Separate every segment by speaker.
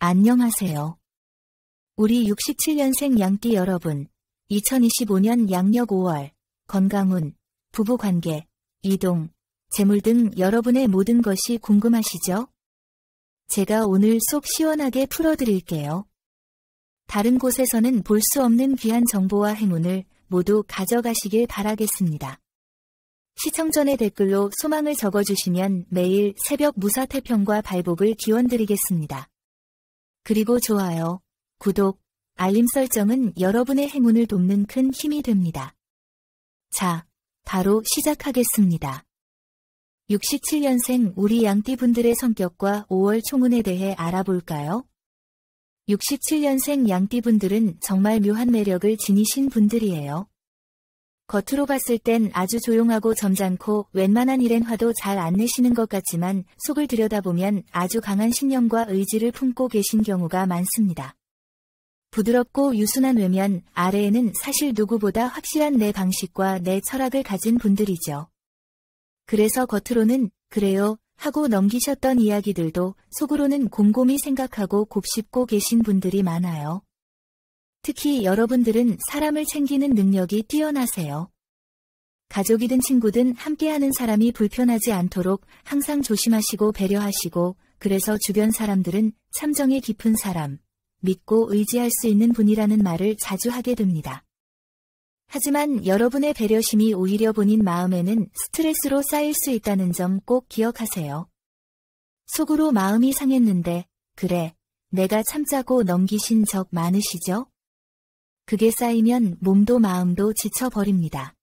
Speaker 1: 안녕하세요. 우리 67년생 양띠 여러분, 2025년 양력 5월, 건강운, 부부관계, 이동, 재물 등 여러분의 모든 것이 궁금하시죠? 제가 오늘 속 시원하게 풀어드릴게요. 다른 곳에서는 볼 수 없는 귀한 정보와 행운을 모두 가져가시길 바라겠습니다. 시청 전에 댓글로 소망을 적어주시면 매일 새벽 무사태평과 발복을 기원드리겠습니다. 그리고 좋아요, 구독, 알림 설정은 여러분의 행운을 돕는 큰 힘이 됩니다. 자, 바로 시작하겠습니다. 67년생 우리 양띠분들의 성격과 5월 총운에 대해 알아볼까요? 67년생 양띠분들은 정말 묘한 매력을 지니신 분들이에요. 겉으로 봤을 땐 아주 조용하고 점잖고 웬만한 일엔 화도 잘 안 내시는 것 같지만 속을 들여다보면 아주 강한 신념과 의지를 품고 계신 경우가 많습니다. 부드럽고 유순한 외면 아래에는 사실 누구보다 확실한 내 방식과 내 철학을 가진 분들이죠. 그래서 겉으로는 그래요 하고 넘기셨던 이야기들도 속으로는 곰곰이 생각하고 곱씹고 계신 분들이 많아요. 특히 여러분들은 사람을 챙기는 능력이 뛰어나세요. 가족이든 친구든 함께하는 사람이 불편하지 않도록 항상 조심하시고 배려하시고 그래서 주변 사람들은 참 정이 깊은 사람, 믿고 의지할 수 있는 분이라는 말을 자주 하게 됩니다. 하지만 여러분의 배려심이 오히려 본인 마음에는 스트레스로 쌓일 수 있다는 점 꼭 기억하세요. 속으로 마음이 상했는데 그래, 내가 참자고 넘기신 적 많으시죠? 그게 쌓이면 몸도 마음도 지쳐버립니다.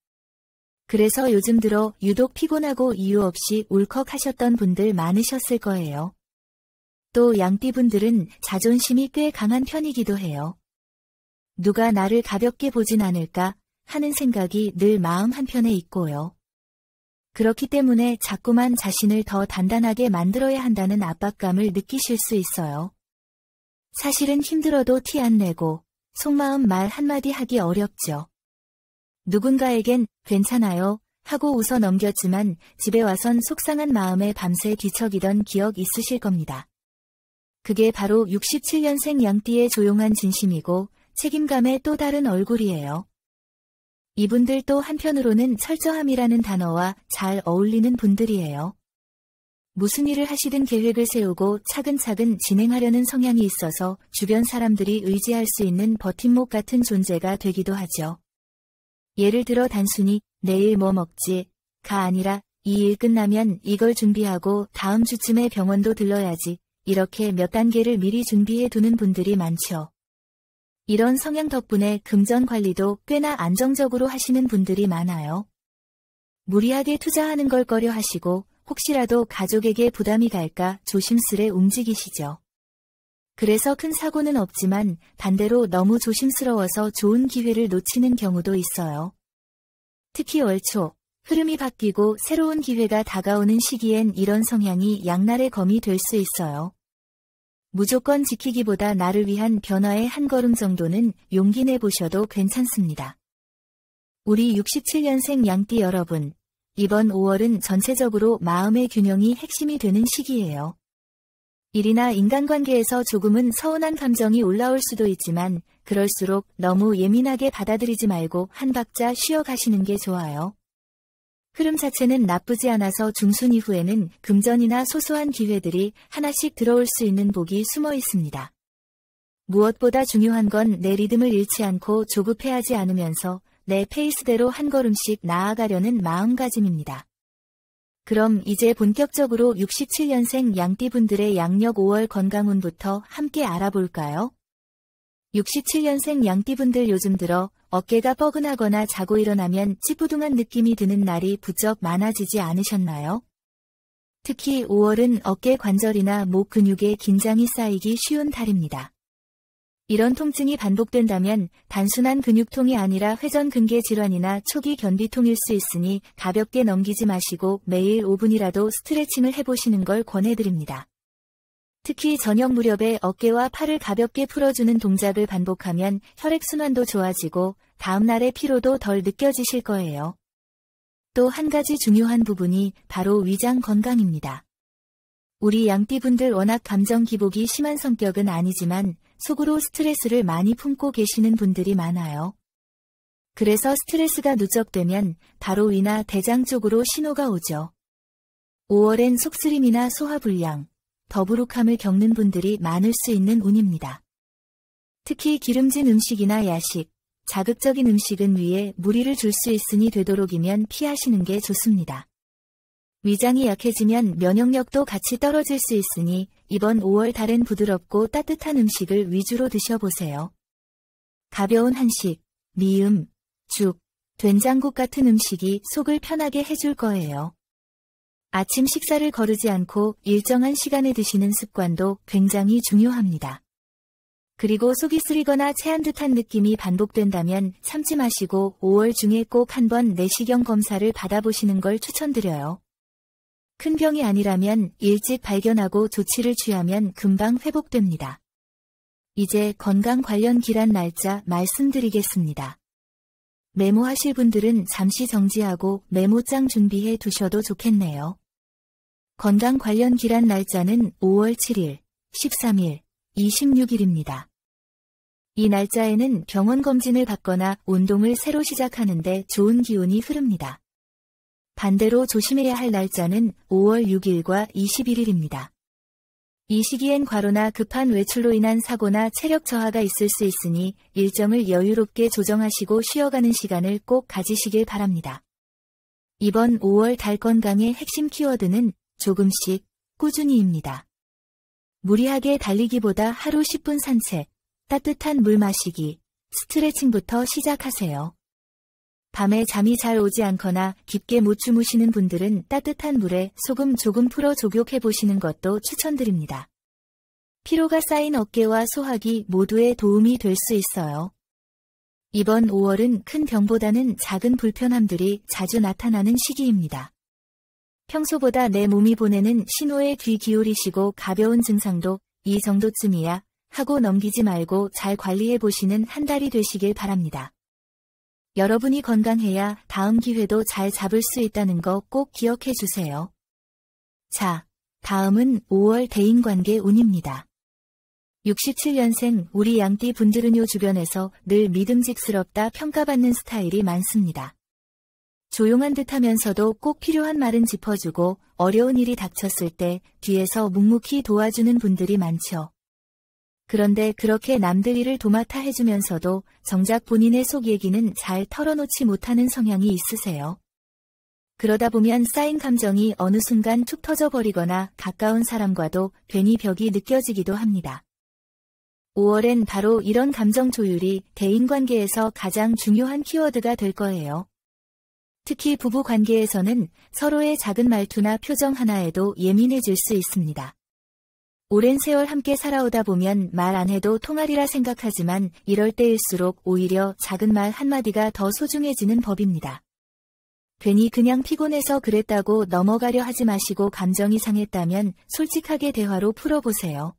Speaker 1: 그래서 요즘 들어 유독 피곤하고 이유 없이 울컥하셨던 분들 많으셨을 거예요. 또 양띠분들은 자존심이 꽤 강한 편이기도 해요. 누가 나를 가볍게 보진 않을까 하는 생각이 늘 마음 한편에 있고요. 그렇기 때문에 자꾸만 자신을 더 단단하게 만들어야 한다는 압박감을 느끼실 수 있어요. 사실은 힘들어도 티 안 내고 속마음 말 한마디 하기 어렵죠. 누군가에겐 괜찮아요 하고 웃어 넘겼지만 집에 와선 속상한 마음에 밤새 뒤척이던 기억 있으실 겁니다. 그게 바로 67년생 양띠의 조용한 진심이고 책임감의 또 다른 얼굴이에요. 이분들 또 한편으로는 철저함이라는 단어와 잘 어울리는 분들이에요. 무슨 일을 하시든 계획을 세우고 차근차근 진행하려는 성향이 있어서 주변 사람들이 의지할 수 있는 버팀목 같은 존재가 되기도 하죠. 예를 들어 단순히 내일 뭐 먹지?가 아니라 이 일 끝나면 이걸 준비하고 다음 주쯤에 병원도 들러야지 이렇게 몇 단계를 미리 준비해 두는 분들이 많죠. 이런 성향 덕분에 금전 관리도 꽤나 안정적으로 하시는 분들이 많아요. 무리하게 투자하는 걸 꺼려 하시고 혹시라도 가족에게 부담이 갈까 조심스레 움직이시죠. 그래서 큰 사고는 없지만 반대로 너무 조심스러워서 좋은 기회를 놓치는 경우도 있어요. 특히 월초, 흐름이 바뀌고 새로운 기회가 다가오는 시기엔 이런 성향이 양날의 검이 될 수 있어요. 무조건 지키기보다 나를 위한 변화의 한 걸음 정도는 용기 내보셔도 괜찮습니다. 우리 67년생 양띠 여러분, 이번 5월은 전체적으로 마음의 균형이 핵심이 되는 시기예요. 일이나 인간관계에서 조금은 서운한 감정이 올라올 수도 있지만 그럴수록 너무 예민하게 받아들이지 말고 한 박자 쉬어가시는 게 좋아요. 흐름 자체는 나쁘지 않아서 중순 이후에는 금전이나 소소한 기회들이 하나씩 들어올 수 있는 복이 숨어 있습니다. 무엇보다 중요한 건 내 리듬을 잃지 않고 조급해하지 않으면서 내 페이스대로 한 걸음씩 나아가려는 마음가짐입니다. 그럼 이제 본격적으로 67년생 양띠분들의 양력 5월 건강운부터 함께 알아볼까요? 67년생 양띠분들 요즘 들어 어깨가 뻐근하거나 자고 일어나면 찌뿌둥한 느낌이 드는 날이 부쩍 많아지지 않으셨나요? 특히 5월은 어깨 관절이나 목 근육에 긴장이 쌓이기 쉬운 달입니다. 이런 통증이 반복된다면 단순한 근육통이 아니라 회전근개 질환이나 초기 변비통일 수 있으니 가볍게 넘기지 마시고 매일 5분이라도 스트레칭을 해보시는 걸 권해드립니다. 특히 저녁 무렵에 어깨와 팔을 가볍게 풀어주는 동작을 반복하면 혈액순환도 좋아지고 다음날의 피로도 덜 느껴지실 거예요. 또 한 가지 중요한 부분이 바로 위장 건강입니다. 우리 양띠분들 워낙 감정 기복이 심한 성격은 아니지만 속으로 스트레스를 많이 품고 계시는 분들이 많아요. 그래서 스트레스가 누적되면 바로 위나 대장 쪽으로 신호가 오죠. 5월엔 속쓰림이나 소화불량, 더부룩함을 겪는 분들이 많을 수 있는 운입니다. 특히 기름진 음식이나 야식, 자극적인 음식은 위에 무리를 줄 수 있으니 되도록이면 피하시는 게 좋습니다. 위장이 약해지면 면역력도 같이 떨어질 수 있으니 이번 5월 달엔 부드럽고 따뜻한 음식을 위주로 드셔보세요. 가벼운 한식, 미음, 죽, 된장국 같은 음식이 속을 편하게 해줄 거예요. 아침 식사를 거르지 않고 일정한 시간에 드시는 습관도 굉장히 중요합니다. 그리고 속이 쓰리거나 체한 듯한 느낌이 반복된다면 참지 마시고 5월 중에 꼭 한번 내시경 검사를 받아보시는 걸 추천드려요. 큰 병이 아니라면 일찍 발견하고 조치를 취하면 금방 회복됩니다. 이제 건강 관련 기란 날짜 말씀드리겠습니다. 메모하실 분들은 잠시 정지하고 메모장 준비해 두셔도 좋겠네요. 건강 관련 기란 날짜는 5월 7일, 13일, 26일입니다. 이 날짜에는 병원 검진을 받거나 운동을 새로 시작하는데 좋은 기운이 흐릅니다. 반대로 조심해야 할 날짜는 5월 6일과 21일입니다. 이 시기엔 과로나 급한 외출로 인한 사고나 체력 저하가 있을 수 있으니 일정을 여유롭게 조정하시고 쉬어가는 시간을 꼭 가지시길 바랍니다. 이번 5월 달 건강의 핵심 키워드는 조금씩, 꾸준히입니다. 무리하게 달리기보다 하루 10분 산책, 따뜻한 물 마시기, 스트레칭부터 시작하세요. 밤에 잠이 잘 오지 않거나 깊게 못 주무시는 분들은 따뜻한 물에 소금 조금 풀어 족욕해 보시는 것도 추천드립니다. 피로가 쌓인 어깨와 소화기 모두에 도움이 될 수 있어요. 이번 5월은 큰 병보다는 작은 불편함들이 자주 나타나는 시기입니다. 평소보다 내 몸이 보내는 신호에 귀 기울이시고 가벼운 증상도 이 정도쯤이야 하고 넘기지 말고 잘 관리해 보시는 한 달이 되시길 바랍니다. 여러분이 건강해야 다음 기회도 잘 잡을 수 있다는 거 꼭 기억해 주세요. 자, 다음은 5월 대인관계 운입니다. 67년생 우리 양띠 분들은 요 주변에서 늘 믿음직스럽다 평가받는 스타일이 많습니다. 조용한 듯하면서도 꼭 필요한 말은 짚어주고 어려운 일이 닥쳤을 때 뒤에서 묵묵히 도와주는 분들이 많죠. 그런데 그렇게 남들 일을 도맡아 해주면서도 정작 본인의 속 얘기는 잘 털어놓지 못하는 성향이 있으세요. 그러다 보면 쌓인 감정이 어느 순간 툭 터져버리거나 가까운 사람과도 괜히 벽이 느껴지기도 합니다. 5월엔 바로 이런 감정 조율이 대인관계에서 가장 중요한 키워드가 될 거예요. 특히 부부 관계에서는 서로의 작은 말투나 표정 하나에도 예민해질 수 있습니다. 오랜 세월 함께 살아오다 보면 말 안 해도 통하리라 생각하지만 이럴 때일수록 오히려 작은 말 한마디가 더 소중해지는 법입니다. 괜히 그냥 피곤해서 그랬다고 넘어가려 하지 마시고 감정이 상했다면 솔직하게 대화로 풀어보세요.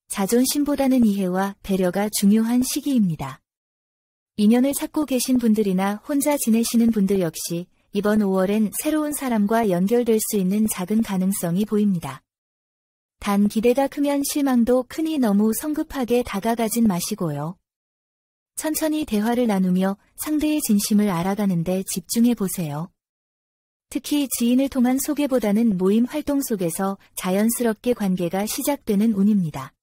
Speaker 1: 자존심보다는 이해와 배려가 중요한 시기입니다. 인연을 찾고 계신 분들이나 혼자 지내시는 분들 역시 이번 5월엔 새로운 사람과 연결될 수 있는 작은 가능성이 보입니다. 단 기대가 크면 실망도 크니 너무 성급하게 다가가진 마시고요. 천천히 대화를 나누며 상대의 진심을 알아가는 데 집중해 보세요. 특히 지인을 통한 소개보다는 모임 활동 속에서 자연스럽게 관계가 시작되는 운입니다.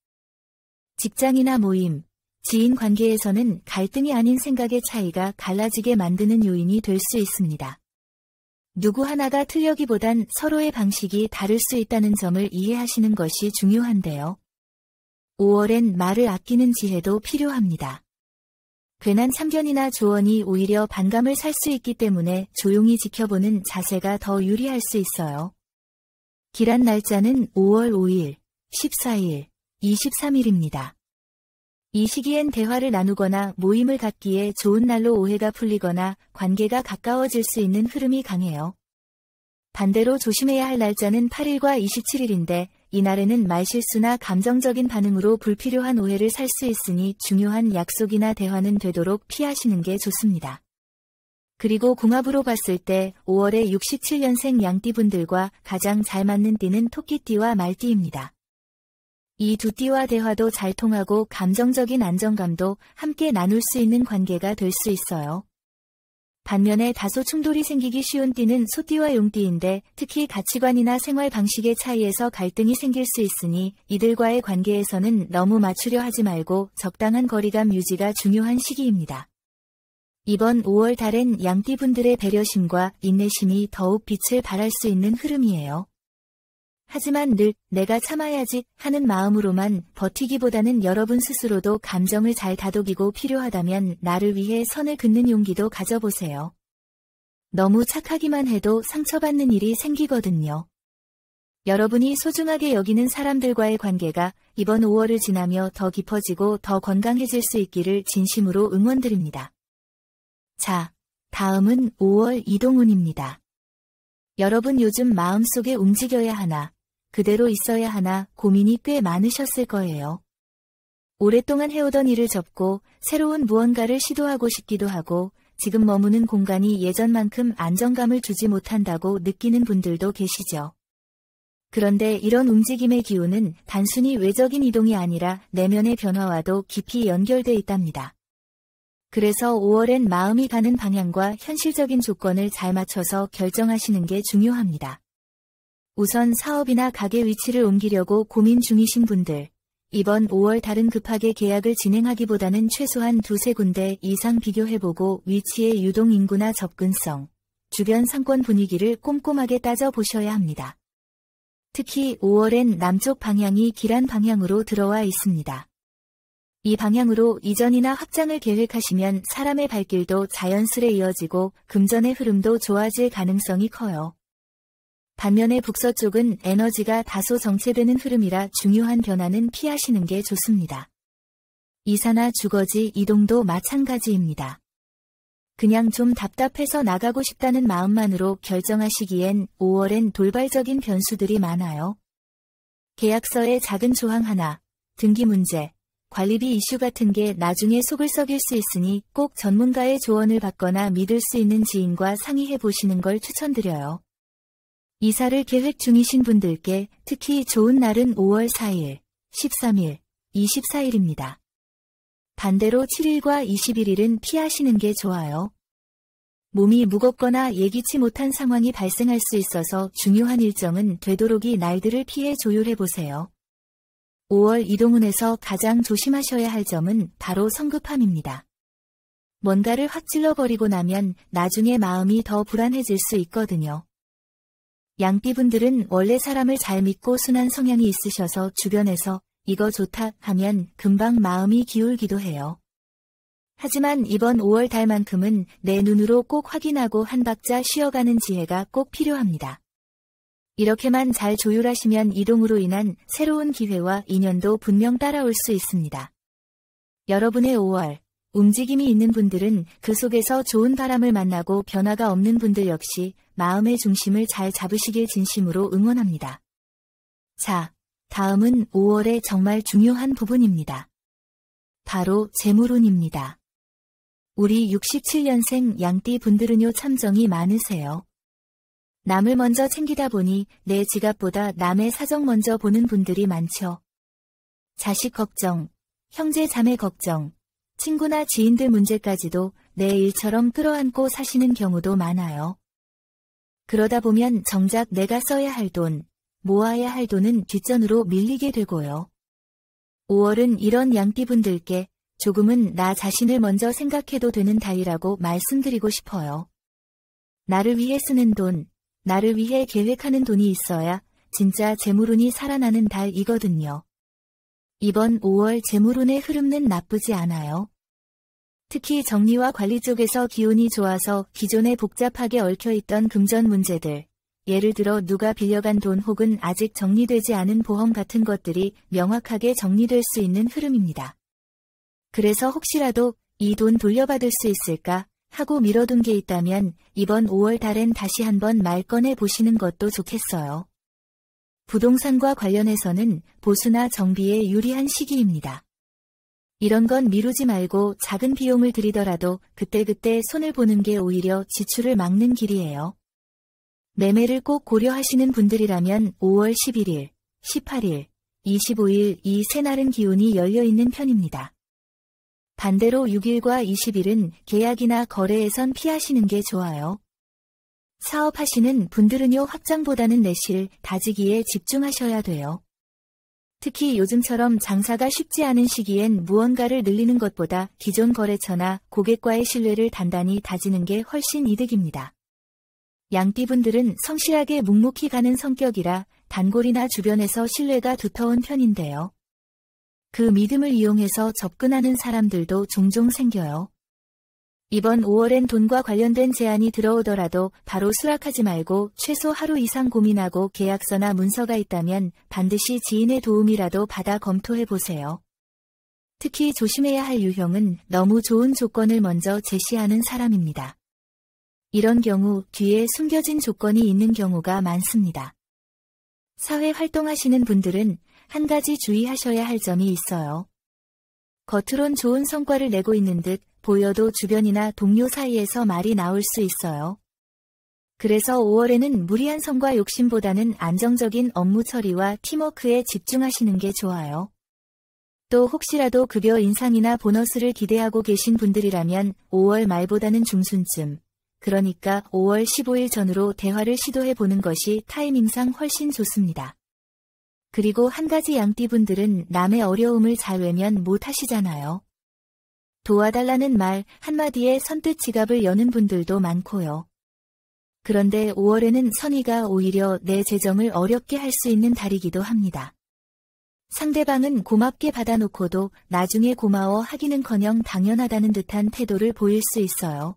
Speaker 1: 직장이나 모임, 지인 관계에서는 갈등이 아닌 생각의 차이가 갈라지게 만드는 요인이 될 수 있습니다. 누구 하나가 틀려기보단 서로의 방식이 다를 수 있다는 점을 이해하시는 것이 중요한데요. 5월엔 말을 아끼는 지혜도 필요합니다. 괜한 참견이나 조언이 오히려 반감을 살 수 있기 때문에 조용히 지켜보는 자세가 더 유리할 수 있어요. 기란 날짜는 5월 5일, 14일, 23일입니다. 이 시기엔 대화를 나누거나 모임을 갖기에 좋은 날로 오해가 풀리거나 관계가 가까워질 수 있는 흐름이 강해요. 반대로 조심해야 할 날짜는 8일과 27일인데 이날에는 말실수나 감정적인 반응으로 불필요한 오해를 살 수 있으니 중요한 약속이나 대화는 되도록 피하시는 게 좋습니다. 그리고 궁합으로 봤을 때 5월에 67년생 양띠분들과 가장 잘 맞는 띠는 토끼띠와 말띠입니다. 이 두 띠와 대화도 잘 통하고 감정적인 안정감도 함께 나눌 수 있는 관계가 될 수 있어요. 반면에 다소 충돌이 생기기 쉬운 띠는 소띠와 용띠인데 특히 가치관이나 생활 방식의 차이에서 갈등이 생길 수 있으니 이들과의 관계에서는 너무 맞추려 하지 말고 적당한 거리감 유지가 중요한 시기입니다. 이번 5월 달엔 양띠분들의 배려심과 인내심이 더욱 빛을 발할 수 있는 흐름이에요. 하지만 늘 내가 참아야지 하는 마음으로만 버티기보다는 여러분 스스로도 감정을 잘 다독이고 필요하다면 나를 위해 선을 긋는 용기도 가져보세요. 너무 착하기만 해도 상처받는 일이 생기거든요. 여러분이 소중하게 여기는 사람들과의 관계가 이번 5월을 지나며 더 깊어지고 더 건강해질 수 있기를 진심으로 응원드립니다. 자, 다음은 5월 이동운입니다. 여러분 요즘 마음속에 움직여야 하나, 그대로 있어야 하나 고민이 꽤 많으셨을 거예요. 오랫동안 해오던 일을 접고 새로운 무언가를 시도하고 싶기도 하고 지금 머무는 공간이 예전만큼 안정감을 주지 못한다고 느끼는 분들도 계시죠. 그런데 이런 움직임의 기운은 단순히 외적인 이동이 아니라 내면의 변화와도 깊이 연결돼 있답니다. 그래서 5월엔 마음이 가는 방향과 현실적인 조건을 잘 맞춰서 결정하시는 게 중요합니다. 우선 사업이나 가게 위치를 옮기려고 고민 중이신 분들, 이번 5월 달은 급하게 계약을 진행하기보다는 최소한 두세 군데 이상 비교해보고 위치의 유동 인구나 접근성, 주변 상권 분위기를 꼼꼼하게 따져보셔야 합니다. 특히 5월엔 남쪽 방향이 길한 방향으로 들어와 있습니다. 이 방향으로 이전이나 확장을 계획하시면 사람의 발길도 자연스레 이어지고 금전의 흐름도 좋아질 가능성이 커요. 반면에 북서쪽은 에너지가 다소 정체되는 흐름이라 중요한 변화는 피하시는 게 좋습니다. 이사나 주거지 이동도 마찬가지입니다. 그냥 좀 답답해서 나가고 싶다는 마음만으로 결정하시기엔 5월엔 돌발적인 변수들이 많아요. 계약서에 작은 조항 하나, 등기 문제, 관리비 이슈 같은 게 나중에 속을 썩일 수 있으니 꼭 전문가의 조언을 받거나 믿을 수 있는 지인과 상의해 보시는 걸 추천드려요. 이사를 계획 중이신 분들께 특히 좋은 날은 5월 4일, 13일, 24일입니다. 반대로 7일과 21일은 피하시는 게 좋아요. 몸이 무겁거나 예기치 못한 상황이 발생할 수 있어서 중요한 일정은 되도록이 날들을 피해 조율해 보세요. 5월 이동운에서 가장 조심하셔야 할 점은 바로 성급함입니다. 뭔가를 확 찔러버리고 나면 나중에 마음이 더 불안해질 수 있거든요. 양띠분들은 원래 사람을 잘 믿고 순한 성향이 있으셔서 주변에서 이거 좋다 하면 금방 마음이 기울기도 해요. 하지만 이번 5월 달만큼은 내 눈으로 꼭 확인하고 한 박자 쉬어가는 지혜가 꼭 필요합니다. 이렇게만 잘 조율하시면 이동으로 인한 새로운 기회와 인연도 분명 따라올 수 있습니다. 여러분의 5월, 움직임이 있는 분들은 그 속에서 좋은 바람을 만나고 변화가 없는 분들 역시 마음의 중심을 잘 잡으시길 진심으로 응원합니다. 자, 다음은 5월의 정말 중요한 부분입니다. 바로 재물운입니다. 우리 67년생 양띠 분들은요 참정이 많으세요. 남을 먼저 챙기다 보니 내 지갑보다 남의 사정 먼저 보는 분들이 많죠. 자식 걱정, 형제 자매 걱정, 친구나 지인들 문제까지도 내 일처럼 끌어안고 사시는 경우도 많아요. 그러다 보면 정작 내가 써야 할 돈, 모아야 할 돈은 뒷전으로 밀리게 되고요. 5월은 이런 양띠분들께 조금은 나 자신을 먼저 생각해도 되는 달이라고 말씀드리고 싶어요. 나를 위해 쓰는 돈, 나를 위해 계획하는 돈이 있어야 진짜 재물운이 살아나는 달이거든요. 이번 5월 재물운의 흐름은 나쁘지 않아요. 특히 정리와 관리 쪽에서 기운이 좋아서 기존에 복잡하게 얽혀있던 금전 문제들, 예를 들어 누가 빌려간 돈 혹은 아직 정리되지 않은 보험 같은 것들이 명확하게 정리될 수 있는 흐름입니다. 그래서 혹시라도 이 돈 돌려받을 수 있을까 하고 미뤄둔 게 있다면 이번 5월 달엔 다시 한번 말 꺼내 보시는 것도 좋겠어요. 부동산과 관련해서는 보수나 정비에 유리한 시기입니다. 이런 건 미루지 말고 작은 비용을 들이더라도 그때그때 손을 보는 게 오히려 지출을 막는 길이에요. 매매를 꼭 고려하시는 분들이라면 5월 11일, 18일, 25일 이 세 날은 기운이 열려있는 편입니다. 반대로 6일과 20일은 계약이나 거래에선 피하시는 게 좋아요. 사업하시는 분들은요 확장보다는 내실, 다지기에 집중하셔야 돼요. 특히 요즘처럼 장사가 쉽지 않은 시기엔 무언가를 늘리는 것보다 기존 거래처나 고객과의 신뢰를 단단히 다지는 게 훨씬 이득입니다. 양띠분들은 성실하게 묵묵히 가는 성격이라 단골이나 주변에서 신뢰가 두터운 편인데요. 그 믿음을 이용해서 접근하는 사람들도 종종 생겨요. 이번 5월엔 돈과 관련된 제안이 들어오더라도 바로 수락하지 말고 최소 하루 이상 고민하고 계약서나 문서가 있다면 반드시 지인의 도움이라도 받아 검토해보세요. 특히 조심해야 할 유형은 너무 좋은 조건을 먼저 제시하는 사람입니다. 이런 경우 뒤에 숨겨진 조건이 있는 경우가 많습니다. 사회 활동하시는 분들은 한 가지 주의하셔야 할 점이 있어요. 겉으론 좋은 성과를 내고 있는 듯 보여도 주변이나 동료 사이에서 말이 나올 수 있어요. 그래서 5월에는 무리한 성과 욕심보다는 안정적인 업무 처리와 팀워크에 집중하시는 게 좋아요. 또 혹시라도 급여 인상이나 보너스를 기대하고 계신 분들이라면 5월 말보다는 중순쯤, 그러니까 5월 15일 전으로 대화를 시도해보는 것이 타이밍상 훨씬 좋습니다. 그리고 한 가지 양띠분들은 남의 어려움을 잘 외면 못하시잖아요. 도와달라는 말 한마디에 선뜻 지갑을 여는 분들도 많고요. 그런데 5월에는 선의가 오히려 내 재정을 어렵게 할 수 있는 달이기도 합니다. 상대방은 고맙게 받아놓고도 나중에 고마워 하기는커녕 당연하다는 듯한 태도를 보일 수 있어요.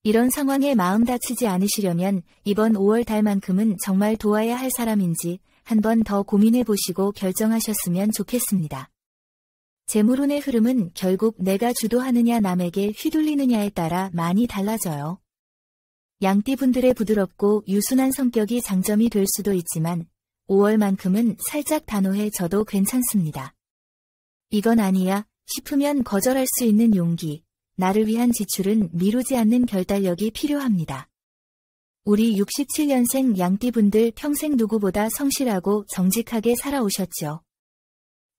Speaker 1: 이런 상황에 마음 다치지 않으시려면 이번 5월 달만큼은 정말 도와야 할 사람인지 한 번 더 고민해 보시고 결정하셨으면 좋겠습니다. 재물운의 흐름은 결국 내가 주도하느냐 남에게 휘둘리느냐에 따라 많이 달라져요. 양띠분들의 부드럽고 유순한 성격이 장점이 될 수도 있지만 5월만큼은 살짝 단호해져도 괜찮습니다. 이건 아니야 싶으면 거절할 수 있는 용기, 나를 위한 지출은 미루지 않는 결단력이 필요합니다. 우리 67년생 양띠분들 평생 누구보다 성실하고 정직하게 살아오셨죠.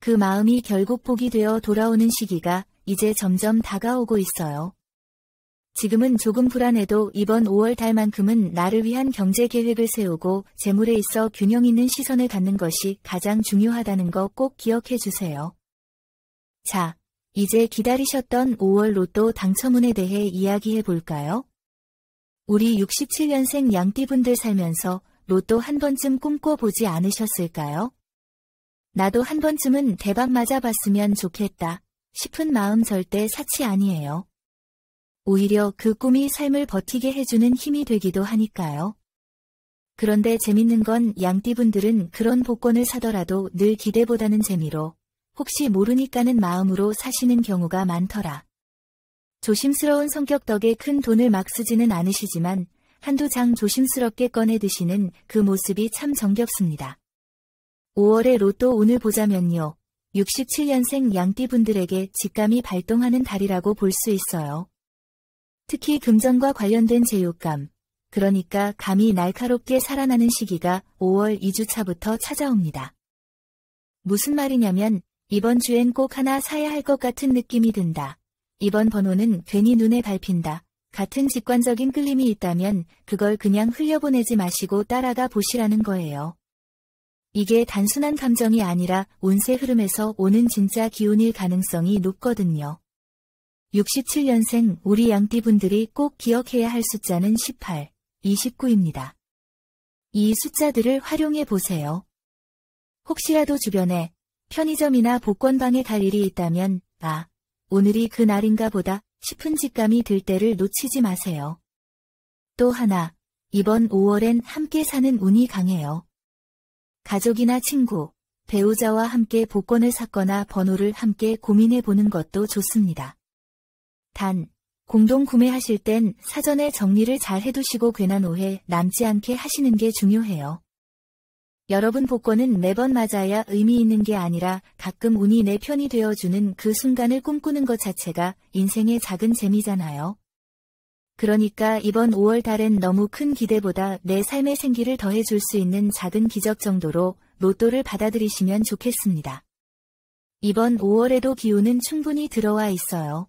Speaker 1: 그 마음이 결국 복이 되어 돌아오는 시기가 이제 점점 다가오고 있어요. 지금은 조금 불안해도 이번 5월 달만큼은 나를 위한 경제 계획을 세우고 재물에 있어 균형 있는 시선을 갖는 것이 가장 중요하다는 거 꼭 기억해 주세요. 자, 이제 기다리셨던 5월 로또 당첨운에 대해 이야기해 볼까요? 우리 67년생 양띠분들 살면서 로또 한 번쯤 꿈꿔보지 않으셨을까요? 나도 한 번쯤은 대박 맞아봤으면 좋겠다 싶은 마음 절대 사치 아니에요. 오히려 그 꿈이 삶을 버티게 해주는 힘이 되기도 하니까요. 그런데 재밌는 건 양띠분들은 그런 복권을 사더라도 늘 기대보다는 재미로 혹시 모르니까는 마음으로 사시는 경우가 많더라. 조심스러운 성격 덕에 큰 돈을 막 쓰지는 않으시지만 한두 장 조심스럽게 꺼내 드시는 그 모습이 참 정겹습니다. 5월의 로또 운을 보자면요. 67년생 양띠분들에게 직감이 발동하는 달이라고 볼 수 있어요. 특히 금전과 관련된 제육감, 그러니까 감이 날카롭게 살아나는 시기가 5월 2주차부터 찾아옵니다. 무슨 말이냐면 이번 주엔 꼭 하나 사야 할 것 같은 느낌이 든다. 이번 번호는 괜히 눈에 밟힌다. 같은 직관적인 끌림이 있다면 그걸 그냥 흘려보내지 마시고 따라가 보시라는 거예요. 이게 단순한 감정이 아니라 운세 흐름에서 오는 진짜 기운일 가능성이 높거든요. 67년생 우리 양띠분들이 꼭 기억해야 할 숫자는 18, 29입니다. 이 숫자들을 활용해 보세요. 혹시라도 주변에 편의점이나 복권방에 갈 일이 있다면 오늘이 그 날인가 보다 싶은 직감이 들 때를 놓치지 마세요. 또 하나, 이번 5월엔 함께 사는 운이 강해요. 가족이나 친구, 배우자와 함께 복권을 샀거나 번호를 함께 고민해 보는 것도 좋습니다. 단, 공동 구매하실 땐 사전에 정리를 잘 해두시고 괜한 오해 남지 않게 하시는 게 중요해요. 여러분 복권은 매번 맞아야 의미 있는 게 아니라 가끔 운이 내 편이 되어주는 그 순간을 꿈꾸는 것 자체가 인생의 작은 재미잖아요. 그러니까 이번 5월 달엔 너무 큰 기대보다 내 삶의 생기를 더해줄 수 있는 작은 기적 정도로 로또를 받아들이시면 좋겠습니다. 이번 5월에도 기운은 충분히 들어와 있어요.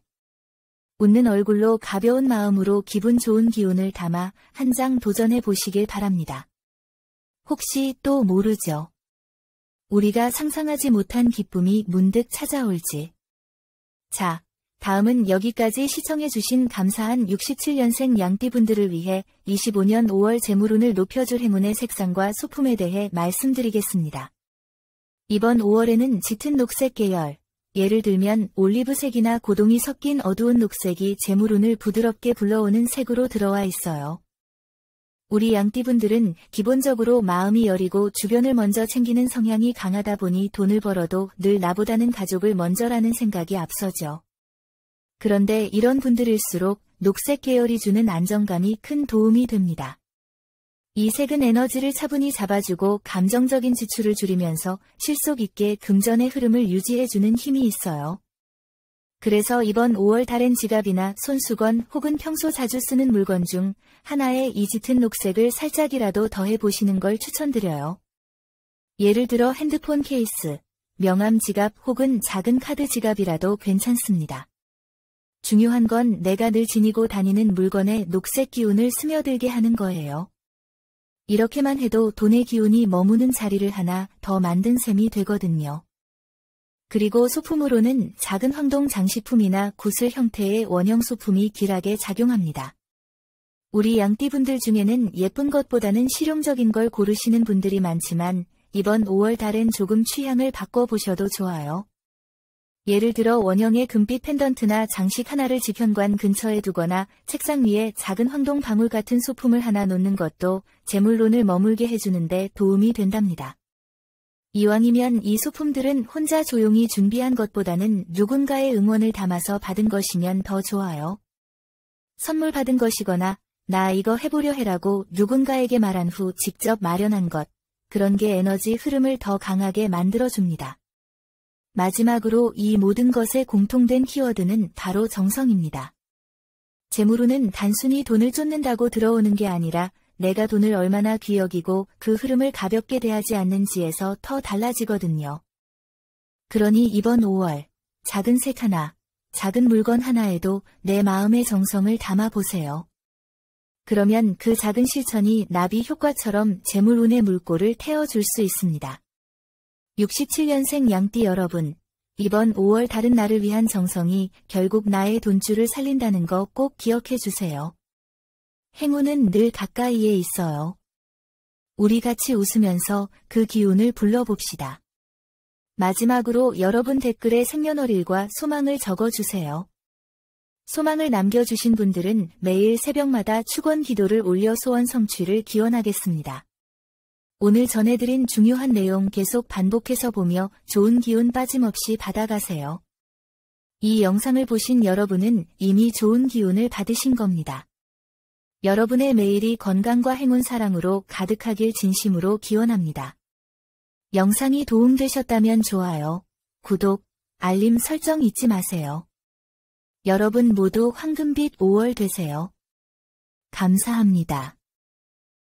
Speaker 1: 웃는 얼굴로 가벼운 마음으로 기분 좋은 기운을 담아 한 장 도전해 보시길 바랍니다. 혹시 또 모르죠. 우리가 상상하지 못한 기쁨이 문득 찾아올지. 자, 다음은 여기까지 시청해주신 감사한 67년생 양띠분들을 위해 25년 5월 재물운을 높여줄 행운의 색상과 소품에 대해 말씀드리겠습니다. 이번 5월에는 짙은 녹색 계열, 예를 들면 올리브색이나 고동이 섞인 어두운 녹색이 재물운을 부드럽게 불러오는 색으로 들어와 있어요. 우리 양띠분들은 기본적으로 마음이 여리고 주변을 먼저 챙기는 성향이 강하다 보니 돈을 벌어도 늘 나보다는 가족을 먼저라는 생각이 앞서죠. 그런데 이런 분들일수록 녹색 계열이 주는 안정감이 큰 도움이 됩니다. 이 색은 에너지를 차분히 잡아주고 감정적인 지출을 줄이면서 실속 있게 금전의 흐름을 유지해주는 힘이 있어요. 그래서 이번 5월 달엔 지갑이나 손수건 혹은 평소 자주 쓰는 물건 중 하나에 이 짙은 녹색을 살짝이라도 더해보시는 걸 추천드려요. 예를 들어 핸드폰 케이스, 명함 지갑 혹은 작은 카드 지갑이라도 괜찮습니다. 중요한 건 내가 늘 지니고 다니는 물건에 녹색 기운을 스며들게 하는 거예요. 이렇게만 해도 돈의 기운이 머무는 자리를 하나 더 만든 셈이 되거든요. 그리고 소품으로는 작은 황동 장식품이나 구슬 형태의 원형 소품이 길하게 작용합니다. 우리 양띠분들 중에는 예쁜 것보다는 실용적인 걸 고르시는 분들이 많지만 이번 5월 달엔 조금 취향을 바꿔보셔도 좋아요. 예를 들어 원형의 금빛 펜던트나 장식 하나를 지편관 근처에 두거나 책상 위에 작은 황동 방울 같은 소품을 하나 놓는 것도 재물운을 머물게 해주는데 도움이 된답니다. 이왕이면 이 소품들은 혼자 조용히 준비한 것보다는 누군가의 응원을 담아서 받은 것이면 더 좋아요. 선물 받은 것이거나 나 이거 해보려 해라고 누군가에게 말한 후 직접 마련한 것, 그런 게 에너지 흐름을 더 강하게 만들어줍니다. 마지막으로 이 모든 것의 공통된 키워드는 바로 정성입니다. 재물운은 단순히 돈을 쫓는다고 들어오는 게 아니라 내가 돈을 얼마나 귀히 여기고 그 흐름을 가볍게 대하지 않는지에서 더 달라지거든요. 그러니 이번 5월 작은 색 하나, 작은 물건 하나에도 내 마음의 정성을 담아보세요. 그러면 그 작은 실천이 나비 효과처럼 재물운의 물꼬를 태워줄 수 있습니다. 67년생 양띠 여러분, 이번 5월 다른 나를 위한 정성이 결국 나의 돈줄을 살린다는 거 꼭 기억해 주세요. 행운은 늘 가까이에 있어요. 우리 같이 웃으면서 그 기운을 불러봅시다. 마지막으로 여러분 댓글에 생년월일과 소망을 적어주세요. 소망을 남겨주신 분들은 매일 새벽마다 축원 기도를 올려 소원 성취를 기원하겠습니다. 오늘 전해드린 중요한 내용 계속 반복해서 보며 좋은 기운 빠짐없이 받아가세요. 이 영상을 보신 여러분은 이미 좋은 기운을 받으신 겁니다. 여러분의 매일이 건강과 행운 사랑으로 가득하길 진심으로 기원합니다. 영상이 도움되셨다면 좋아요, 구독, 알림 설정 잊지 마세요. 여러분 모두 황금빛 5월 되세요. 감사합니다.